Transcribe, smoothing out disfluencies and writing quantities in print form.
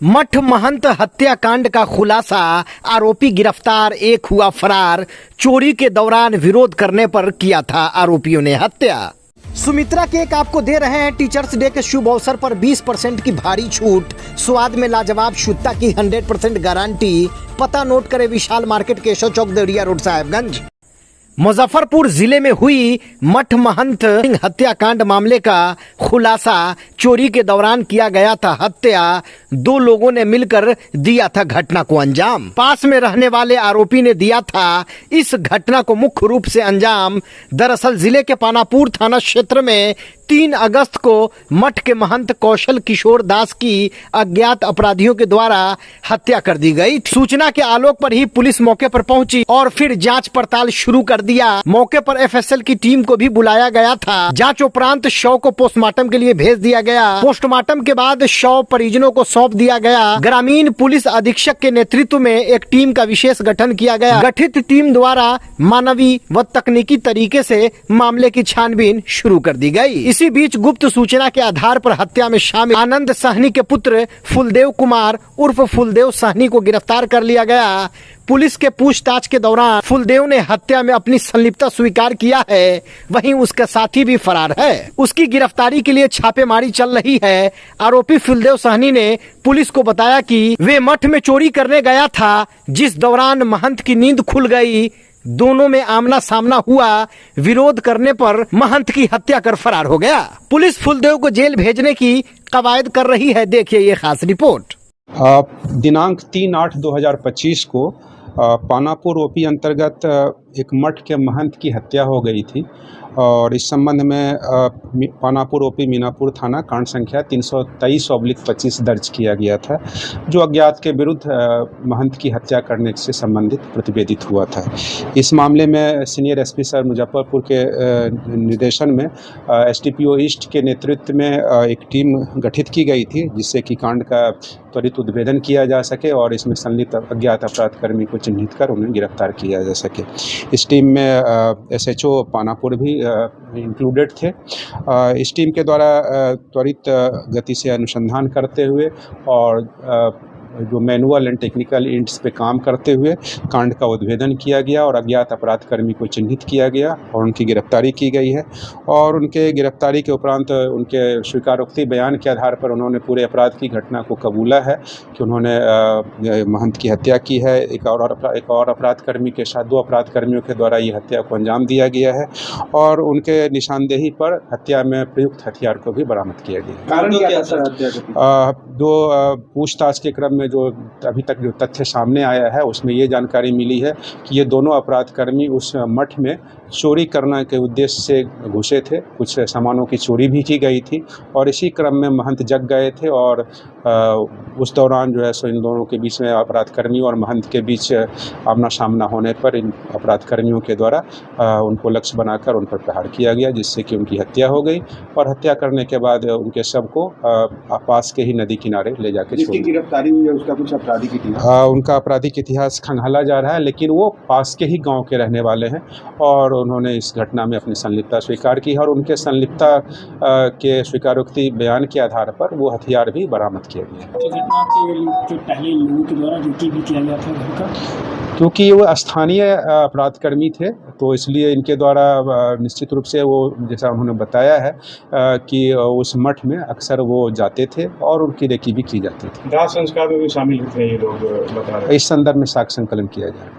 मठ महंत हत्याकांड का खुलासा, आरोपी गिरफ्तार, एक हुआ फरार। चोरी के दौरान विरोध करने पर किया था आरोपियों ने हत्या। सुमित्रा केक आपको दे रहे हैं टीचर्स डे के शुभ अवसर पर 20% की भारी छूट। स्वाद में लाजवाब, शुद्धता की 100% गारंटी। पता नोट करें, विशाल मार्केट, केशव चौक, देवरिया रोड, साहेबगंज। मुजफ्फरपुर जिले में हुई मठ महंत हत्याकांड मामले का खुलासा। चोरी के दौरान किया गया था हत्या। 2 लोगों ने मिलकर दिया था घटना को अंजाम। पास में रहने वाले आरोपी ने दिया था इस घटना को मुख्य रूप से अंजाम। दरअसल जिले के पानापुर थाना क्षेत्र में 3 अगस्त को मठ के महंत कौशल किशोर दास की अज्ञात अपराधियों के द्वारा हत्या कर दी गई। सूचना के आलोक पर ही पुलिस मौके पर पहुंची और फिर जांच पड़ताल शुरू कर दिया। मौके पर एफएसएल की टीम को भी बुलाया गया था। जांच उपरांत शव को पोस्टमार्टम के लिए भेज दिया गया। पोस्टमार्टम के बाद शव परिजनों को सौंप दिया गया। ग्रामीण पुलिस अधीक्षक के नेतृत्व में एक टीम का विशेष गठन किया गया। गठित टीम द्वारा मानवीय व तकनीकी तरीके से मामले की छानबीन शुरू कर दी गई। इसी बीच गुप्त सूचना के आधार पर हत्या में शामिल आनंद सहनी के पुत्र फुलदेव कुमार उर्फ फुलदेव सहनी को गिरफ्तार कर लिया गया। पुलिस के पूछताछ के दौरान फुलदेव ने हत्या में अपनी संलिप्तता स्वीकार किया है। वहीं उसका साथी भी फरार है। उसकी गिरफ्तारी के लिए छापेमारी चल रही है। आरोपी फुलदेव सहनी ने पुलिस को बताया कि वे मठ में चोरी करने गया था, जिस दौरान महंत की नींद खुल गई। दोनों में आमना सामना हुआ। विरोध करने पर महंत की हत्या कर फरार हो गया। पुलिस फुलदेव को जेल भेजने की कवायद कर रही है। देखिए ये खास रिपोर्ट। दिनांक 3/8/2025 को पानापुर ओपी अंतर्गत एक मठ के महंत की हत्या हो गई थी और इस संबंध में पानापुर ओपी मीनापुर थाना कांड संख्या 323/25 दर्ज किया गया था, जो अज्ञात के विरुद्ध महंत की हत्या करने से संबंधित प्रतिवेदित हुआ था। इस मामले में सीनियर एसपी सर मुजफ्फरपुर के निर्देशन में एसडीपीओ ईस्ट के नेतृत्व में एक टीम गठित की गई थी, जिससे कि कांड का त्वरित उद्भेदन किया जा सके और इसमें संलिप्त अज्ञात अपराध कर्मी को चिन्हित कर उन्हें गिरफ्तार किया जा सके। इस टीम में एसएचओ पानापुर भी इंक्लूडेड थे। इस टीम के द्वारा त्वरित गति से अनुसंधान करते हुए और जो मैनुअल एंड टेक्निकल इंट्स पे काम करते हुए कांड का उद्भेदन किया गया और अज्ञात अपराध कर्मी को चिन्हित किया गया और उनकी गिरफ्तारी की गई है। और उनके गिरफ्तारी के उपरांत उनके स्वीकारोक्ति बयान के आधार पर उन्होंने पूरे अपराध की घटना को कबूला है कि उन्होंने महंत की हत्या की है। एक और अपराध कर्मी के साथ 2 अपराध कर्मियों के द्वारा ये हत्या को अंजाम दिया गया है और उनके निशानदेही पर हत्या में प्रयुक्त हथियार को भी बरामद किया गया। कारण क्या था हत्या का? पूछताछ के क्रम में जो अभी तक जो तथ्य सामने आया है उसमें ये जानकारी मिली है कि ये दोनों अपराध कर्मी उस मठ में चोरी करने के उद्देश्य से घुसे थे। कुछ सामानों की चोरी भी की गई थी और इसी क्रम में महंत जग गए थे और उस दौरान जो है सो इन दोनों के बीच में अपराध कर्मी और महंत के बीच आमना सामना होने पर इन अपराध कर्मियों के द्वारा उनको लक्ष्य बनाकर उन पर प्रहार किया गया, जिससे कि उनकी हत्या हो गई और हत्या करने के बाद उनके शव को पास के ही नदी किनारे ले जाकर जिसकी गिरफ्तारी हुई है उसका कुछ आपराधिक इतिहास? उनका आपराधिक इतिहास खंगाला जा रहा है, लेकिन वो पास के ही गांव के रहने वाले हैं और उन्होंने इस घटना में अपनी संलिप्तता स्वीकार की है और उनके संलिप्तता के स्वीकारोक्ति बयान के आधार पर वो हथियार भी बरामद किए गए। तो घटना के पहले लोगों के द्वारा ड्यूटी भी किया गया था घर का, क्योंकि वो स्थानीय अपराध कर्मी थे तो इसलिए इनके द्वारा निश्चित रूप से वो, जैसा उन्होंने बताया है कि उस मठ में अक्सर वो जाते थे और उनकी रेकी भी की जाती थी। दाह संस्कार में भी शामिल थे ये लोग, बता रहे हैं। इस संदर्भ में साक्ष्य संकलन किया जाए।